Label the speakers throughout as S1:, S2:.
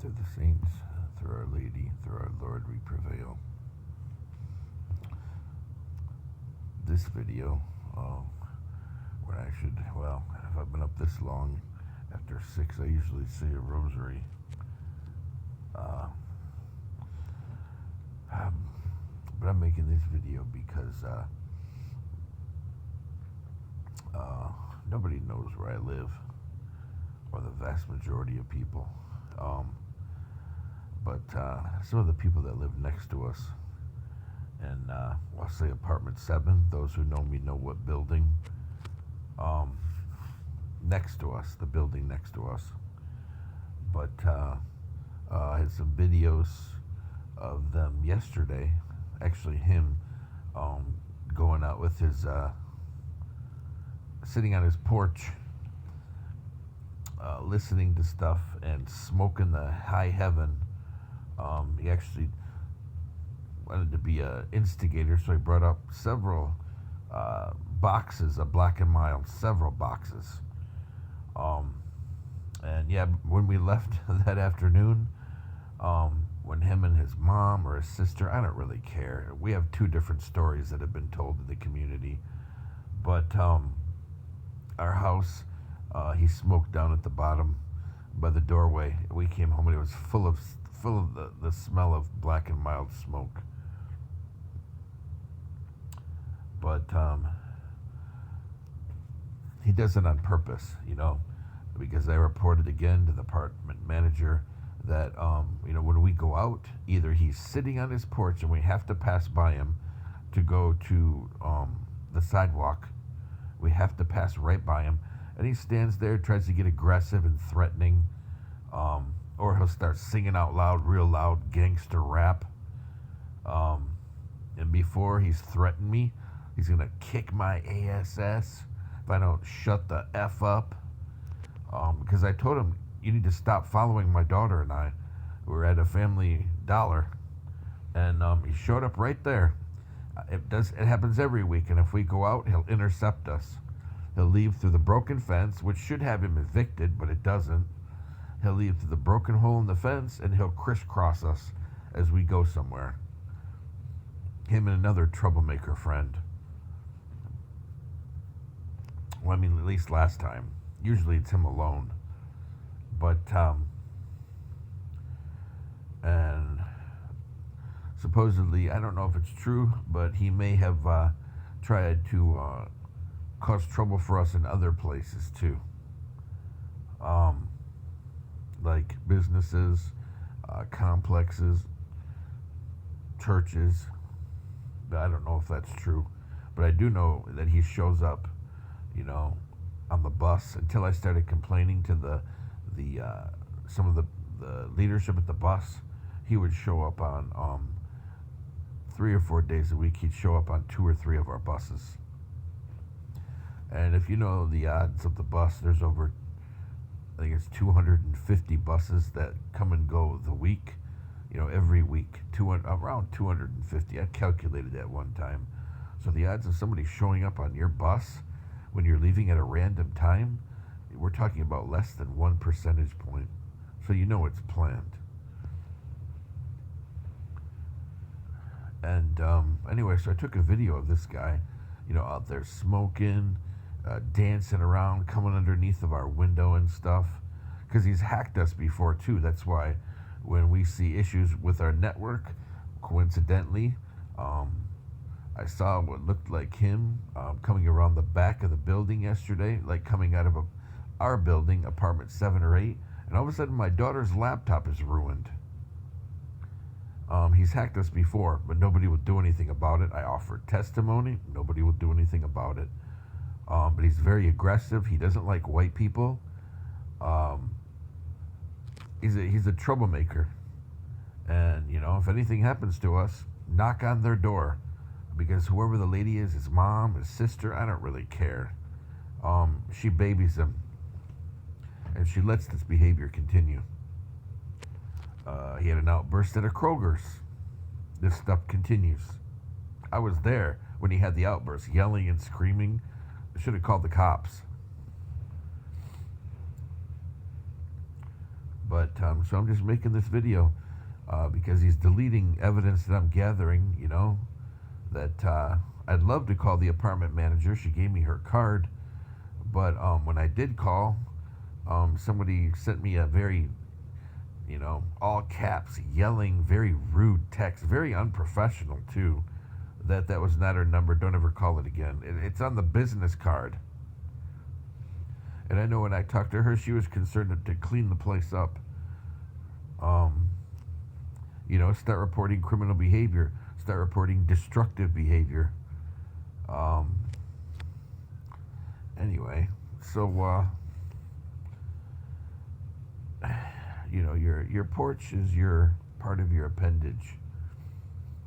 S1: Through the saints, through Our Lady, through our Lord, we prevail. This video, when I should, well, if I've been up this long, after 6, I usually say a rosary. Uh, but I'm making this video because nobody knows where I live, or the vast majority of people. But some of the people that live next to us, and I'll say apartment 7, those who know me know what building, next to us, the building next to us. But I had some videos of them yesterday, actually him going out with his, sitting on his porch, listening to stuff and smoking the high heaven. He actually wanted to be an instigator, so he brought up several boxes of Black and Mild, several boxes. And yeah, when we left that afternoon, when him and his mom or his sister, I don't really care. We have 2 different stories that have been told to the community. But our house, he smoked down at the bottom by the doorway. We came home and it was full of the smell of Black and Mild smoke. But he does it on purpose, because I reported again to the apartment manager that, when we go out, either he's sitting on his porch and we have to pass by him to go to the sidewalk. We have to pass right by him. And he stands there, tries to get aggressive and threatening, or he'll start singing out loud, real loud gangster rap. And before he's threatened me, he's going to kick my ass if I don't shut the F up. Because I told him, you need to stop following my daughter and I. We're at a Family Dollar, and he showed up right there. It happens every week, and if we go out, he'll intercept us. He'll leave through the broken fence, which should have him evicted, but it doesn't. He'll leave through the broken hole in the fence, and he'll crisscross us as we go somewhere. Him and another troublemaker friend. Well, at least last time. Usually it's him alone. But, and supposedly, I don't know if it's true, but he may have tried to cause trouble for us in other places too. Like businesses, complexes, churches. I don't know if that's true, but I do know that he shows up, on the bus. Until I started complaining to the some of the leadership at the bus, he would show up on 3 or 4 days a week. He'd show up on 2 or 3 of our buses. And if you know the odds of the bus, there's over, I think it's 250 buses that come and go the week, every week, around 250. I calculated that one time. So the odds of somebody showing up on your bus when you're leaving at a random time, we're talking about less than 1 percentage point. So it's planned. And anyway, so I took a video of this guy, out there smoking, dancing around, coming underneath of our window and stuff, because he's hacked us before too. That's why when we see issues with our network, coincidentally, I saw what looked like him coming around the back of the building yesterday, like coming out of our building, apartment 7 or 8, and all of a sudden my daughter's laptop is ruined. He's hacked us before, but nobody would do anything about it. I offered testimony. Nobody would do anything about it. But he's very aggressive. He doesn't like white people. He's a troublemaker. And, if anything happens to us, knock on their door. Because whoever the lady is, his mom, his sister, I don't really care. She babies him. And she lets this behavior continue. He had an outburst at a Kroger's. This stuff continues. I was there when he had the outburst, yelling and screaming. I should have called the cops. But so I'm just making this video because he's deleting evidence that I'm gathering. That I'd love to call the apartment manager. She gave me her card, but when I did call, somebody sent me a very, all caps, yelling, very rude text, very unprofessional too. That was not her number. Don't ever call it again. It's on the business card. And I know when I talked to her, she was concerned to clean the place up. Start reporting criminal behavior, start reporting destructive behavior. Anyway, so your porch is your part of your appendage.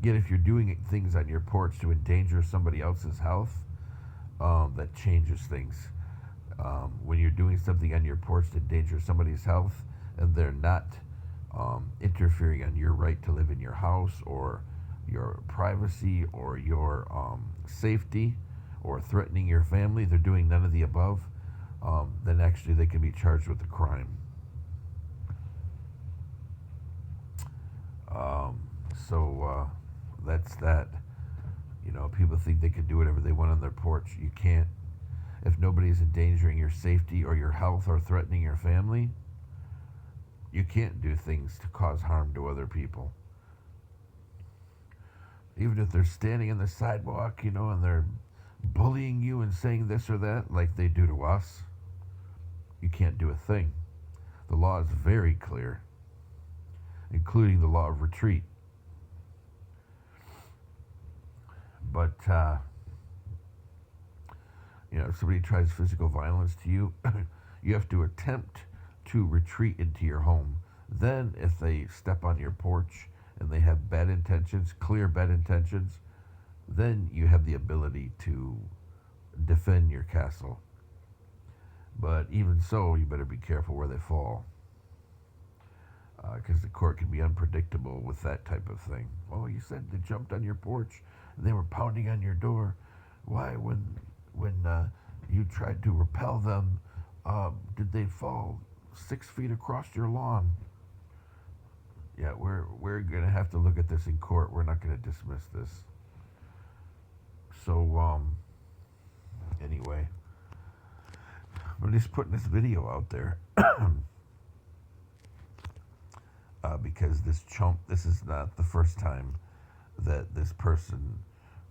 S1: Yet if you're doing things on your porch to endanger somebody else's health, that changes things. When you're doing something on your porch to endanger somebody's health, and they're not interfering on your right to live in your house or your privacy or your safety or threatening your family, they're doing none of the above, then actually they can be charged with a crime. So that's that. People think they can do whatever they want on their porch. You can't. If nobody's endangering your safety or your health or threatening your family, you can't do things to cause harm to other people. Even if they're standing on the sidewalk, and they're bullying you and saying this or that like they do to us, you can't do a thing. The law is very clear, including the law of retreat. But, if somebody tries physical violence to you, you have to attempt to retreat into your home. Then, if they step on your porch and they have bad intentions, clear bad intentions, then you have the ability to defend your castle. But even so, you better be careful where they fall, because the court can be unpredictable with that type of thing. Oh, you said they jumped on your porch and they were pounding on your door. Why, when you tried to repel them, did they fall 6 feet across your lawn? Yeah, we're gonna have to look at this in court. We're not gonna dismiss this. So anyway, I'm just putting this video out there because this is not the first time that this person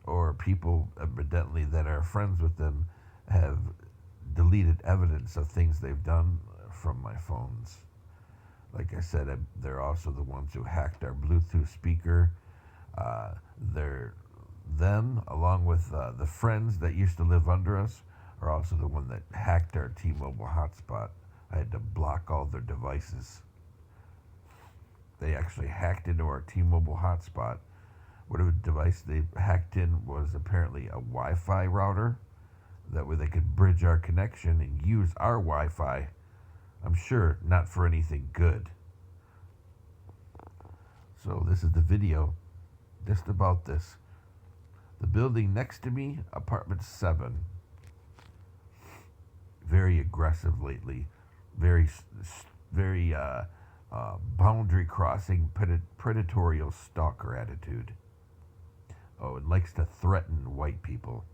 S1: or people evidently that are friends with them have deleted evidence of things they've done from my phones. Like I said, they're also the ones who hacked our Bluetooth speaker. Them, along with the friends that used to live under us, are also the one that hacked our T-Mobile hotspot. I had to block all their devices. They actually hacked into our T-Mobile hotspot. Whatever device they hacked in was apparently a Wi-Fi router. That way they could bridge our connection and use our Wi-Fi. I'm sure not for anything good. So this is the video just about this. The building next to me, apartment 7. Very aggressive lately. Very boundary crossing, predatorial stalker attitude. Oh, and likes to threaten white people.